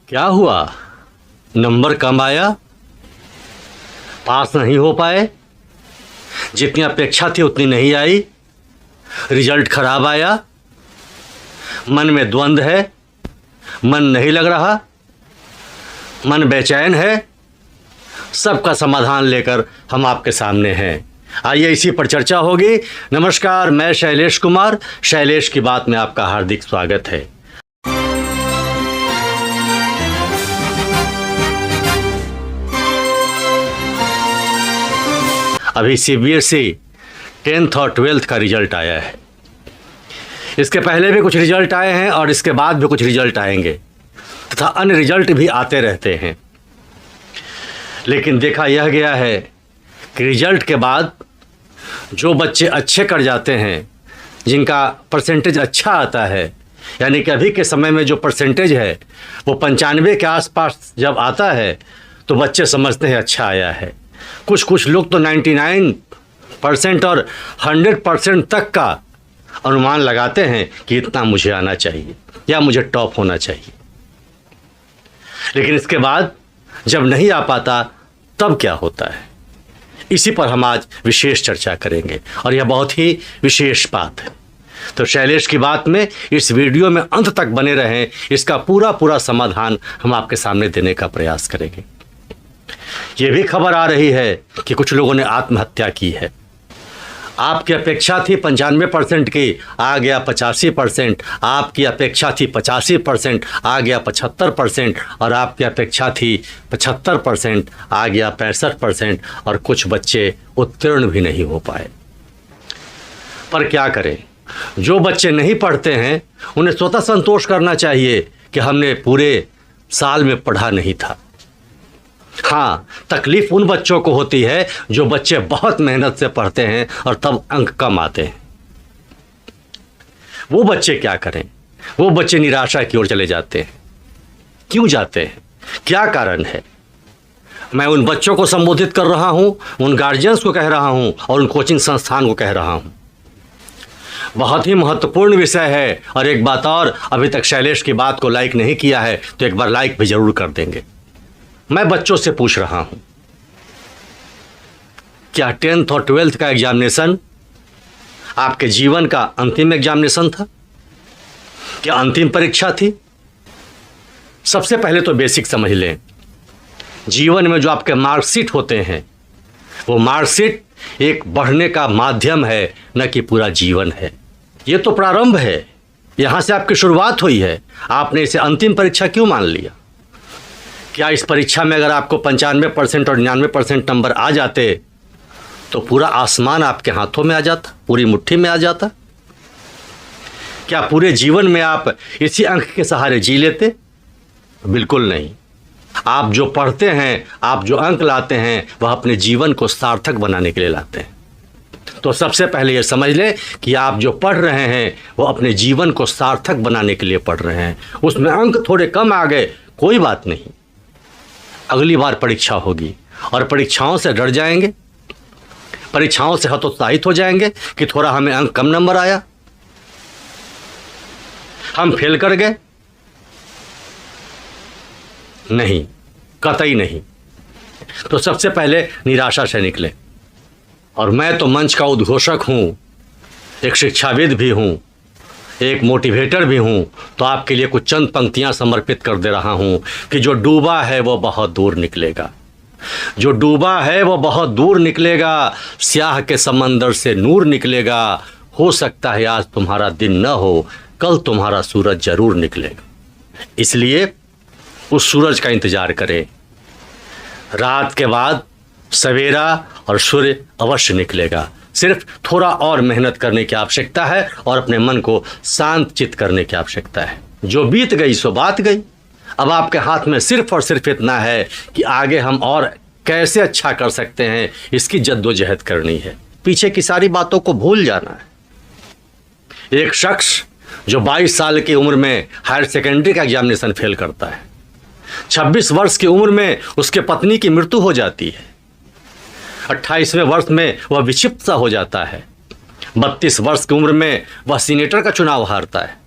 क्या हुआ? नंबर कम आया? पास नहीं हो पाए? जितनी अपेक्षा थी उतनी नहीं आई? रिजल्ट खराब आया? मन में द्वंद्व है? मन नहीं लग रहा? मन बेचैन है? सबका समाधान लेकर हम आपके सामने हैं। आइए इसी पर चर्चा होगी। नमस्कार, मैं शैलेश कुमार। शैलेश की बात में आपका हार्दिक स्वागत है। अभी सीबीएसई 10th और 12th का रिजल्ट आया है। इसके पहले भी कुछ रिजल्ट आए हैं और इसके बाद भी कुछ रिजल्ट आएंगे तथा अन्य रिजल्ट भी आते रहते हैं। लेकिन देखा यह गया है कि रिजल्ट के बाद जो बच्चे अच्छे कर जाते हैं, जिनका परसेंटेज अच्छा आता है, यानी कि अभी के समय में जो परसेंटेज है वो 95 के आसपास जब आता है तो बच्चे समझते हैं अच्छा आया है। कुछ लोग तो 99% और 100% तक का अनुमान लगाते हैं कि इतना मुझे आना चाहिए या मुझे टॉप होना चाहिए। लेकिन इसके बाद जब नहीं आ पाता तब क्या होता है, इसी पर हम आज विशेष चर्चा करेंगे और यह बहुत ही विशेष बात है। तो शैलेश की बात में इस वीडियो में अंत तक बने रहें। इसका पूरा समाधान हम आपके सामने देने का प्रयास करेंगे। ये भी खबर आ रही है कि कुछ लोगों ने आत्महत्या की है। आपकी अपेक्षा थी 95% की, आ गया 85%। आपकी अपेक्षा थी 85%, आ गया 75%। और आपकी अपेक्षा थी 75%, आ गया 65%। और कुछ बच्चे उत्तीर्ण भी नहीं हो पाए। पर क्या करें, जो बच्चे नहीं पढ़ते हैं उन्हें स्वतः संतोष करना चाहिए कि हमने पूरे साल में पढ़ा नहीं था। हाँ, तकलीफ उन बच्चों को होती है जो बच्चे बहुत मेहनत से पढ़ते हैं और तब अंक कम आते हैं। वो बच्चे क्या करें? वो बच्चे निराशा की ओर चले जाते हैं। क्यों जाते हैं? क्या कारण है? मैं उन बच्चों को संबोधित कर रहा हूं, उन गार्जियंस को कह रहा हूं और उन कोचिंग संस्थान को कह रहा हूं। बहुत ही महत्वपूर्ण विषय है। और एक बात और, अभी तक शैलेश की बात को लाइक नहीं किया है तो एक बार लाइक भी जरूर कर देंगे। मैं बच्चों से पूछ रहा हूं, क्या 10th और 12th का एग्जामिनेशन आपके जीवन का अंतिम एग्जामिनेशन था? क्या अंतिम परीक्षा थी? सबसे पहले तो बेसिक समझ लें, जीवन में जो आपके मार्कशीट होते हैं वो मार्कशीट एक बढ़ने का माध्यम है, न कि पूरा जीवन है। ये तो प्रारंभ है, यहां से आपकी शुरुआत हुई है। आपने इसे अंतिम परीक्षा क्यों मान लिया? क्या इस परीक्षा में अगर आपको 95% और 99% नंबर आ जाते तो पूरा आसमान आपके हाथों में आ जाता, पूरी मुट्ठी में आ जाता? क्या पूरे जीवन में आप इसी अंक के सहारे जी लेते? बिल्कुल नहीं। आप जो पढ़ते हैं, आप जो अंक लाते हैं, वह अपने जीवन को सार्थक बनाने के लिए लाते हैं। तो सबसे पहले ये समझ लें कि आप जो पढ़ रहे हैं वो अपने जीवन को सार्थक बनाने के लिए पढ़ रहे हैं। उसमें अंक थोड़े कम आ गए, कोई बात नहीं, अगली बार परीक्षा होगी और परीक्षाओं से डर जाएंगे, परीक्षाओं से हतोत्साहित हो जाएंगे कि थोड़ा हमें अंक कम नंबर आया, हम फेल कर गए। नहीं, कतई नहीं। तो सबसे पहले निराशा से निकले। और मैं तो मंच का उद्घोषक हूं, एक शिक्षाविद भी हूं, एक मोटिवेटर भी हूं। तो आपके लिए कुछ चंद पंक्तियां समर्पित कर दे रहा हूं कि जो डूबा है वो बहुत दूर निकलेगा, जो डूबा है वो बहुत दूर निकलेगा, स्याह के समंदर से नूर निकलेगा। हो सकता है आज तुम्हारा दिन न हो, कल तुम्हारा सूरज जरूर निकलेगा। इसलिए उस सूरज का इंतजार करें। रात के बाद सवेरा और सूर्य अवश्य निकलेगा। सिर्फ थोड़ा और मेहनत करने की आवश्यकता है और अपने मन को शांत चित्त करने की आवश्यकता है। जो बीत गई सो बात गई। अब आपके हाथ में सिर्फ और सिर्फ इतना है कि आगे हम और कैसे अच्छा कर सकते हैं, इसकी जद्दोजहद करनी है। पीछे की सारी बातों को भूल जाना है। एक शख्स जो 22 साल की उम्र में हायर सेकेंडरी का एग्जामिनेशन फेल करता है, 26 वर्ष की उम्र में उसके पत्नी की मृत्यु हो जाती है, 28वें वर्ष में वह विक्षिप्त सा हो जाता है, 32 वर्ष की उम्र में वह सीनेटर का चुनाव हारता है,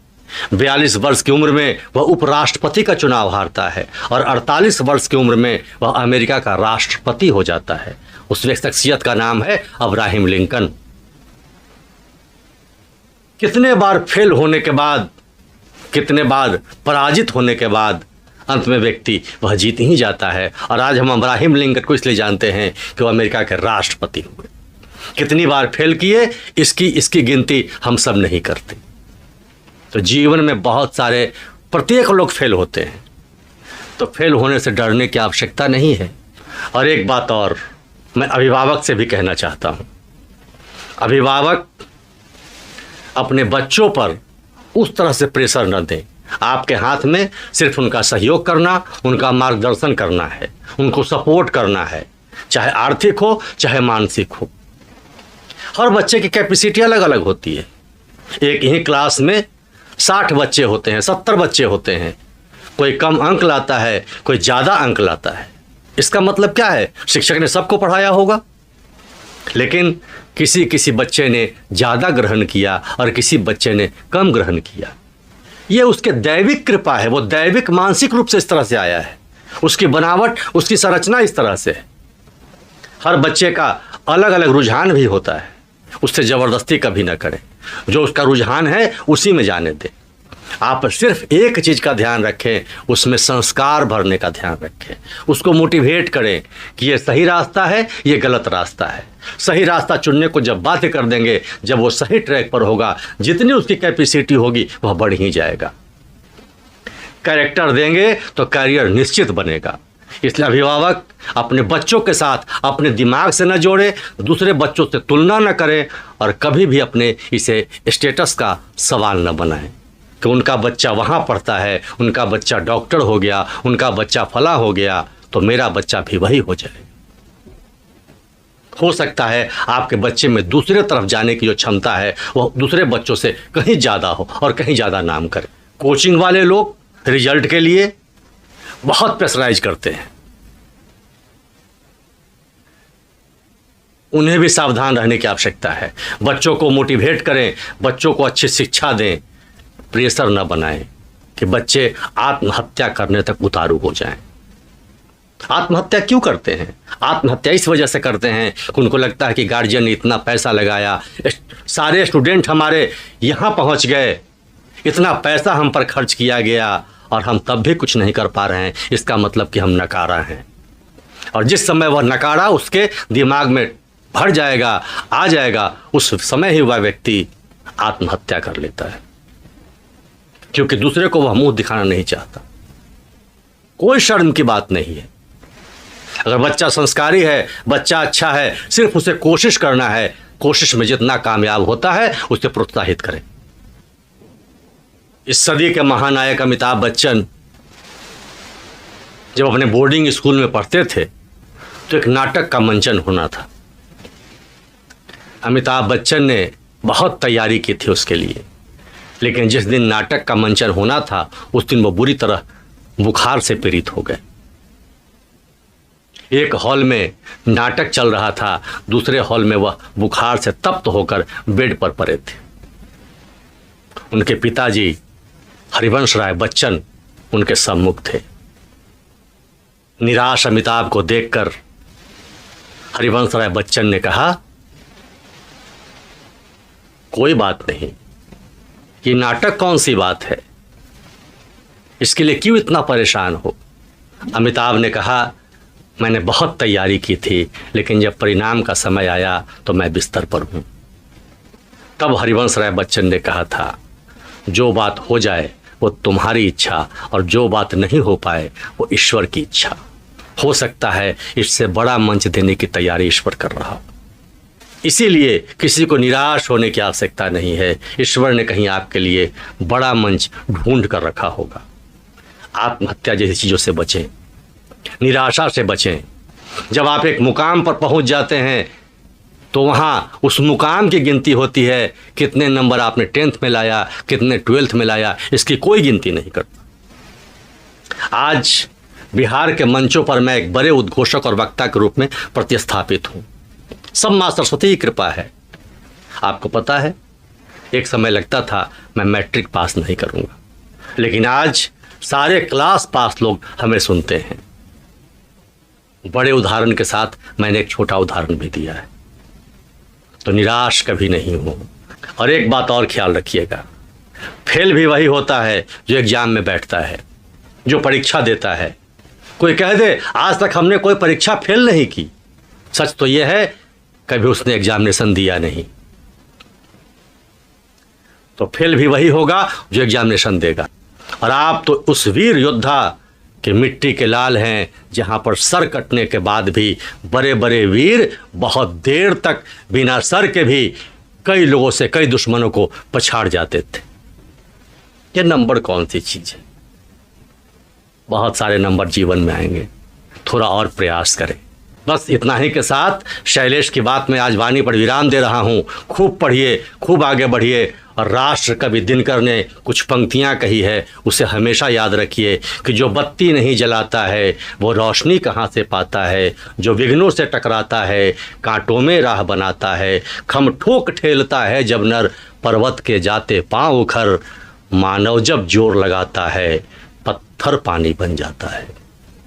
42 वर्ष की उम्र में वह उपराष्ट्रपति का चुनाव हारता है और 48 वर्ष की उम्र में वह अमेरिका का राष्ट्रपति हो जाता है। उस शख्सियत का नाम है अब्राहम लिंकन। कितने बार फेल होने के बाद, कितने बार पराजित होने के बाद अंत में व्यक्ति वह जीत ही जाता है। और आज हम अब्राहम लिंकन को इसलिए जानते हैं कि वह अमेरिका के राष्ट्रपति हुए। कितनी बार फेल किए इसकी गिनती हम सब नहीं करते। तो जीवन में बहुत सारे, प्रत्येक लोग फेल होते हैं, तो फेल होने से डरने की आवश्यकता नहीं है। और एक बात और मैं अभिभावक से भी कहना चाहता हूँ, अभिभावक अपने बच्चों पर उस तरह से प्रेशर न दें। आपके हाथ में सिर्फ उनका सहयोग करना, उनका मार्गदर्शन करना है, उनको सपोर्ट करना है, चाहे आर्थिक हो चाहे मानसिक हो। हर बच्चे की कैपेसिटी अलग अलग होती है। एक ही क्लास में 60 बच्चे होते हैं, 70 बच्चे होते हैं। कोई कम अंक लाता है, कोई ज़्यादा अंक लाता है। इसका मतलब क्या है? शिक्षक ने सबको पढ़ाया होगा, लेकिन किसी किसी बच्चे ने ज़्यादा ग्रहण किया और किसी बच्चे ने कम ग्रहण किया। ये उसके दैविक कृपा है। वो दैविक मानसिक रूप से इस तरह से आया है। उसकी बनावट, उसकी संरचना इस तरह से है। हर बच्चे का अलग अलग रुझान भी होता है। उससे ज़बरदस्ती कभी ना करें। जो उसका रुझान है उसी में जाने दें। आप सिर्फ एक चीज़ का ध्यान रखें, उसमें संस्कार भरने का ध्यान रखें। उसको मोटिवेट करें कि ये सही रास्ता है, ये गलत रास्ता है। सही रास्ता चुनने को जब बाध्य कर देंगे, जब वो सही ट्रैक पर होगा, जितनी उसकी कैपेसिटी होगी वह बढ़ ही जाएगा। कैरेक्टर देंगे तो करियर निश्चित बनेगा। इसलिए अभिभावक अपने बच्चों के साथ अपने दिमाग से न जोड़े, दूसरे बच्चों से तुलना न करें और कभी भी अपने इसे स्टेटस का सवाल न बनाएं कि उनका बच्चा वहाँ पढ़ता है, उनका बच्चा डॉक्टर हो गया, उनका बच्चा फला हो गया, तो मेरा बच्चा भी वही हो जाए। हो सकता है आपके बच्चे में दूसरे तरफ जाने की जो क्षमता है वो दूसरे बच्चों से कहीं ज़्यादा हो और कहीं ज़्यादा नाम करे। कोचिंग वाले लोग रिजल्ट के लिए बहुत प्रेशराइज करते हैं। उन्हें भी सावधान रहने की आवश्यकता है। बच्चों को मोटिवेट करें, बच्चों को अच्छी शिक्षा दें, प्रेशर न बनाएं कि बच्चे आत्महत्या करने तक उतारू हो जाएं। आत्महत्या क्यों करते हैं? आत्महत्या इस वजह से करते हैं कि उनको लगता है कि गार्जियन ने इतना पैसा लगाया, सारे स्टूडेंट हमारे यहाँ पहुँच गए, इतना पैसा हम पर खर्च किया गया और हम तब भी कुछ नहीं कर पा रहे हैं। इसका मतलब कि हम नकारा हैं। और जिस समय वह नकारा उसके दिमाग में भर जाएगा, आ जाएगा, उस समय ही वह व्यक्ति आत्महत्या कर लेता है, क्योंकि दूसरे को वह मुंह दिखाना नहीं चाहता। कोई शर्म की बात नहीं है। अगर बच्चा संस्कारी है, बच्चा अच्छा है, सिर्फ उसे कोशिश करना है। कोशिश में जितना कामयाब होता है उसे प्रोत्साहित करें। इस सदी के महानायक अमिताभ बच्चन जब अपने बोर्डिंग स्कूल में पढ़ते थे तो एक नाटक का मंचन होना था। अमिताभ बच्चन ने बहुत तैयारी की थी उसके लिए, लेकिन जिस दिन नाटक का मंचन होना था उस दिन वो बुरी तरह बुखार से पीड़ित हो गए। एक हॉल में नाटक चल रहा था, दूसरे हॉल में वह बुखार से तप्त होकर बेड पर पड़े थे। उनके पिताजी हरिवंश राय बच्चन उनके सम्मुख थे। निराश अमिताभ को देखकर हरिवंश राय बच्चन ने कहा, कोई बात नहीं, ये नाटक कौन सी बात है, इसके लिए क्यों इतना परेशान हो? अमिताभ ने कहा, मैंने बहुत तैयारी की थी, लेकिन जब परिणाम का समय आया तो मैं बिस्तर पर हूँ। तब हरिवंश राय बच्चन ने कहा था, जो बात हो जाए वो तुम्हारी इच्छा और जो बात नहीं हो पाए वो ईश्वर की इच्छा। हो सकता है इससे बड़ा मंच देने की तैयारी ईश्वर कर रहा हो। इसीलिए किसी को निराश होने की आवश्यकता नहीं है। ईश्वर ने कहीं आपके लिए बड़ा मंच ढूंढ कर रखा होगा। आत्महत्या जैसी चीज़ों से बचें, निराशा से बचें। जब आप एक मुकाम पर पहुंच जाते हैं तो वहाँ उस मुकाम की गिनती होती है, कितने नंबर आपने 10th में लाया, कितने 12th में लाया, इसकी कोई गिनती नहीं करता। आज बिहार के मंचों पर मैं एक बड़े उद्घोषक और वक्ता के रूप में प्रतिस्थापित हूँ। सब माँ सरस्वती की कृपा है। आपको पता है एक समय लगता था मैं मैट्रिक पास नहीं करूँगा, लेकिन आज सारे क्लास पास लोग हमें सुनते हैं। बड़े उदाहरण के साथ मैंने एक छोटा उदाहरण भी दिया है। तो निराश कभी नहीं हो। और एक बात और ख्याल रखिएगा, फेल भी वही होता है जो एग्जाम में बैठता है, जो परीक्षा देता है। कोई कह दे आज तक हमने कोई परीक्षा फेल नहीं की, सच तो यह है कभी उसने एग्जामिनेशन दिया नहीं। तो फेल भी वही होगा जो एग्जामिनेशन देगा। और आप तो उस वीर योद्धा के मिट्टी के लाल हैं जहां पर सर कटने के बाद भी बड़े बड़े वीर बहुत देर तक बिना सर के भी कई लोगों से, कई दुश्मनों को पछाड़ जाते थे। ये नंबर कौन सी चीज़ है? बहुत सारे नंबर जीवन में आएंगे, थोड़ा और प्रयास करें। बस इतना ही के साथ शैलेश की बात में आज वाणी पर विराम दे रहा हूँ। खूब पढ़िए, खूब आगे बढ़िए। और राष्ट्र कवि दिनकर ने कुछ पंक्तियाँ कही है, उसे हमेशा याद रखिए कि जो बत्ती नहीं जलाता है वो रोशनी कहाँ से पाता है। जो विघ्नों से टकराता है कांटों में राह बनाता है। खम ठोक ठेलता है जब नर पर्वत के जाते पाँव उखर। मानव जब जोर लगाता है पत्थर पानी बन जाता है।